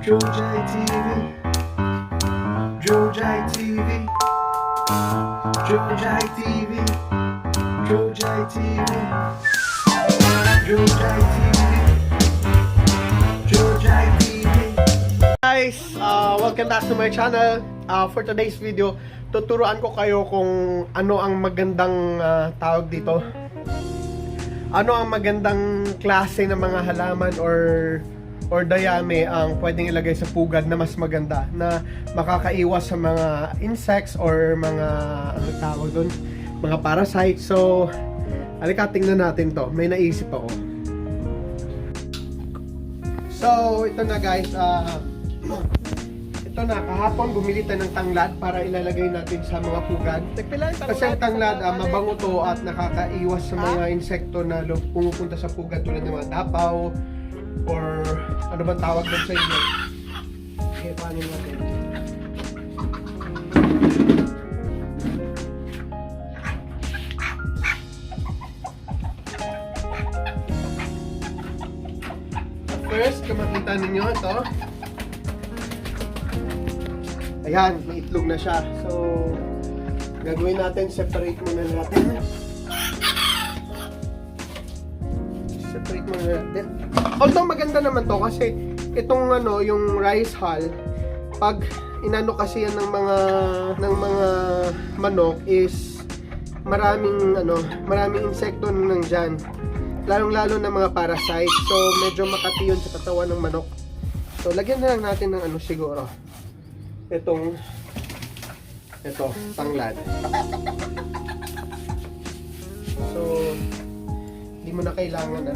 Jojai TV, Jojai TV, Jojai TV, Jojai TV, Jojai TV, Jojai TV. Guys, welcome back to my channel. For today's video, tuturuan ko kayo kung ano ang magandang tawag dito. Ano ang magandang klase ng mga halaman or dayami ang pwedeng ilagay sa pugad na mas maganda, na makakaiwas sa mga insects or mga ano tawag doon, mga parasites. So, halika tingnan natin to. May naisip ako. So, ito na guys. Ito na, kahapon bumili tayo ng tanglad para ilalagay natin sa mga pugad. Kasi ang tanglad, mabango to at nakakaiwas sa mga insekto na pumupunta sa pugad tulad ng mga tapaw or ano bang tawag doon sa inyo. Okay, paano natin? First, kung makita ninyo ito, ayan, may itlog na siya. So, gagawin natin, separate muna natin. Separate muna natin. Although maganda naman to kasi itong ano, yung rice hull, pag inano kasi yan ng mga manok is maraming insekto nandiyan. Lalong-lalo na mga parasite. So, medyo makati yun sa katawan ng manok. So, lagyan na lang natin ng ano siguro. Ito, tanglad. So, hindi mo na kailangan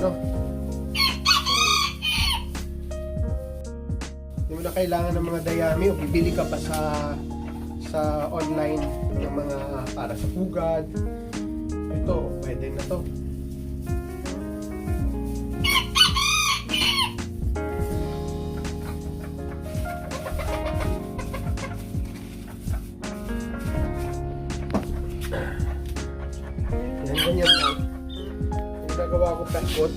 hindi mo na kailangan ng mga dayami o bibili ka pa sa online ng mga para sa pugad. Ito, pwede na to. Ganyan lang. Yung nagawa ko pekot.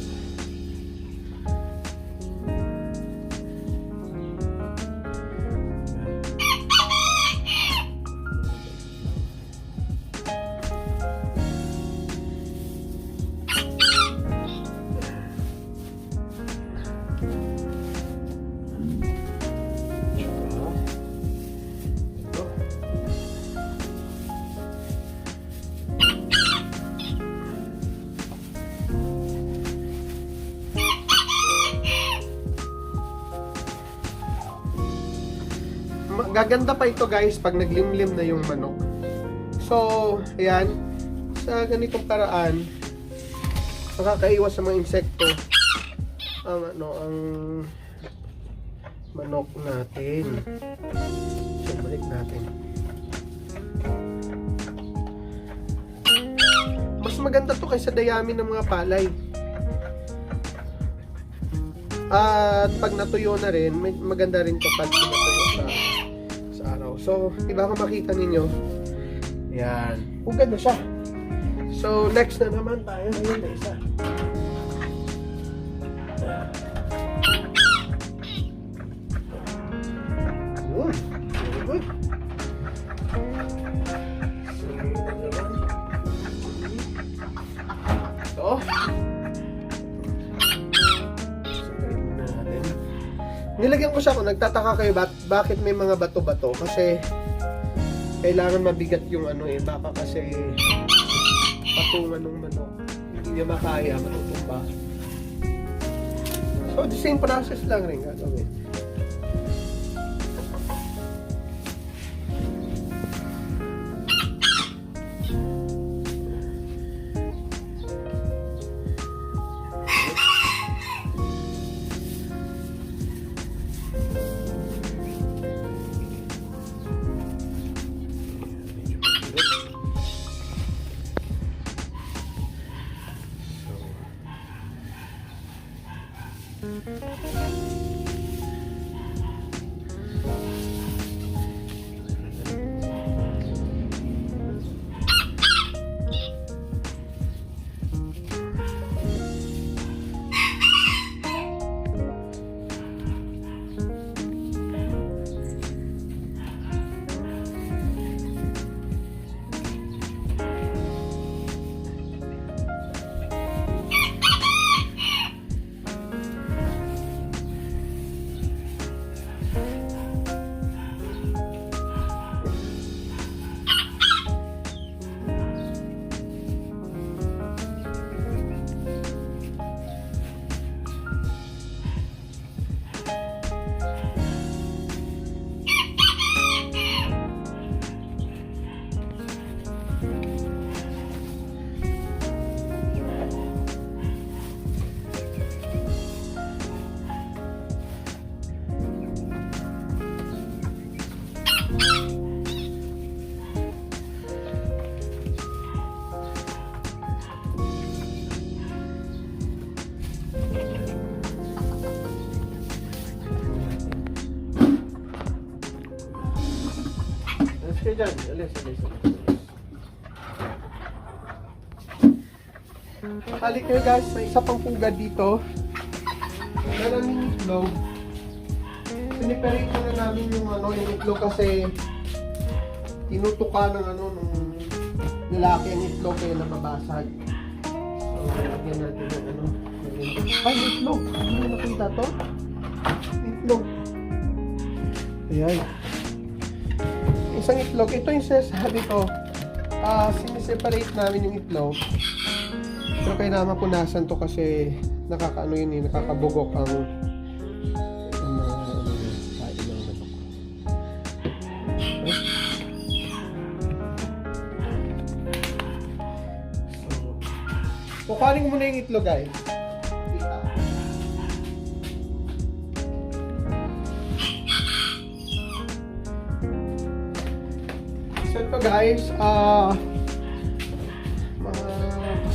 Gaganda pa ito guys pag naglimlim na yung manok. So, ayan, sa ganitong paraan makakaiwas sa mga insekto ang manok natin. So, balik natin. Mas maganda to kaysa dayami ng mga palay. At pag natuyo na rin, maganda rin to pag natuyo sa araw. So, diba kung makita ninyo, yan, pugad na siya. So, next na naman tayo. Ayun na isa. Good. Very good. So, ito. Nilagyan ko siya kung nagtataka kayo bakit may mga bato-bato, kasi kailangan mabigat yung baka kasi patungan ng manok, hindi niya makaya, matutumba. So the same process lang rin gagawin. Sige dyan, alis. Halik kayo guys, may isa pang pugad dito. Maraming itlog. Piniperate na namin yung itlog kasi tinutuka ng nung lalaki ang itlog kaya nababasag. So, lagyan natin ng ay, itlog! Ano nakita to? Itlog. Ayan. Isang itlog. Ito yung sinasabi ko. Siniseparate namin yung itlog. Pero kailangan punasan to kasi nakakabugok ang sabi ng manok. Okay? So, kukuhanin muna yung itlog guys. So ito guys,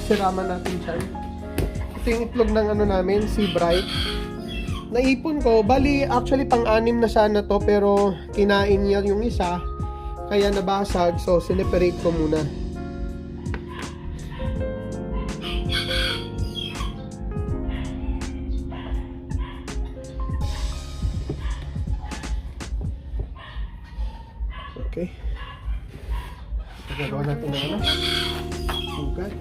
siraman natin siya. Ito yung itlog ng namin, Sea Bright. Naipon ko, bali actually pang-anim na sana to pero kinain niya yung isa kaya nabasag, so sineperate ko muna. Okay. Gagawa natin ng pugad.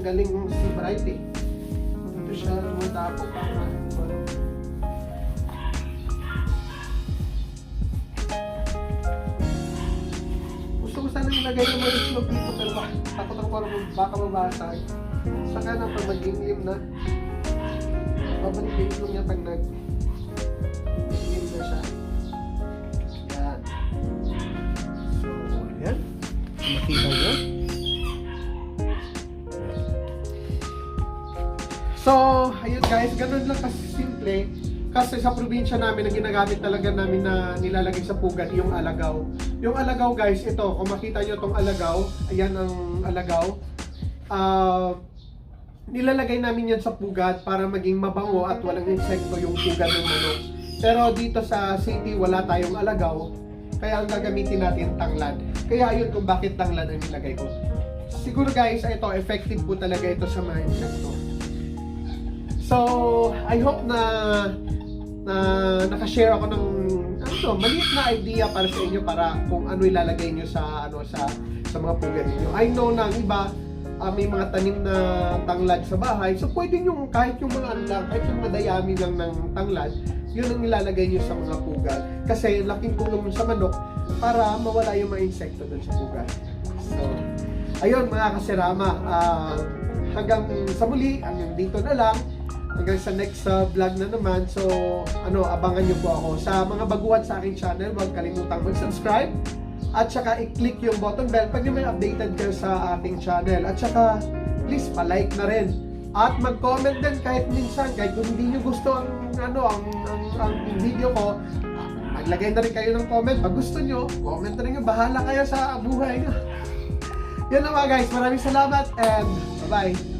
Galing ng Sea Bright eh. Ito siya lumutapok para gusto ko sana ilagay yung mga itlog dito pero takot ako parang baka mabasag. Saka na pag mag-imlim na babalik yung itlog niya pag nag-imlim na siya. Yan. So, yan. Makita nyo. So, ayun guys, ganun lang kasi simple. Kasi sa probinsya namin, ang ginagamit talaga namin na nilalagay sa pugad, yung alagaw. Yung alagaw guys, ito, kung makita nyo itong alagaw, ayan ang alagaw. Nilalagay namin yan sa pugad para maging mabango at walang insekto yung pugad ng manok. Pero dito sa city, wala tayong alagaw. Kaya ang gagamitin natin, tanglad. Kaya ayun kung bakit tanglad ang nilagay ko. Siguro guys, ito, effective po talaga ito sa mga insekto. So, I hope na nakashare ako ng maliit na idea para sa inyo para kung ano ilalagay niyo sa sa mga pugad niyo. I know na ang iba may mga tanim na tanglad sa bahay. So, pwede niyo kahit yung mga kahit yung mga dayami lang ng tanglad, yun ang ilalagay niyo sa mga pugad. Kasi laking tulong sa manok para mawala yung mga insekto doon sa pugad. So, ayun mga kasirama, hanggang sa muli, hanggang dito na lang. Hanggang sa next vlog na naman. So, abangan nyo po ako. Sa mga baguhan sa aking channel, huwag kalimutang mag-subscribe. At saka i-click yung button bell pag may updated kayo sa ating channel. At saka, please, pa-like na rin. At mag-comment din kahit minsan. Kahit kung hindi nyo gusto ang video ko, maglagay na rin kayo ng comment. Pag gusto nyo, comment na rin nyo. Bahala kayo sa buhay nyo. Yan na mga guys. Maraming salamat and bye-bye.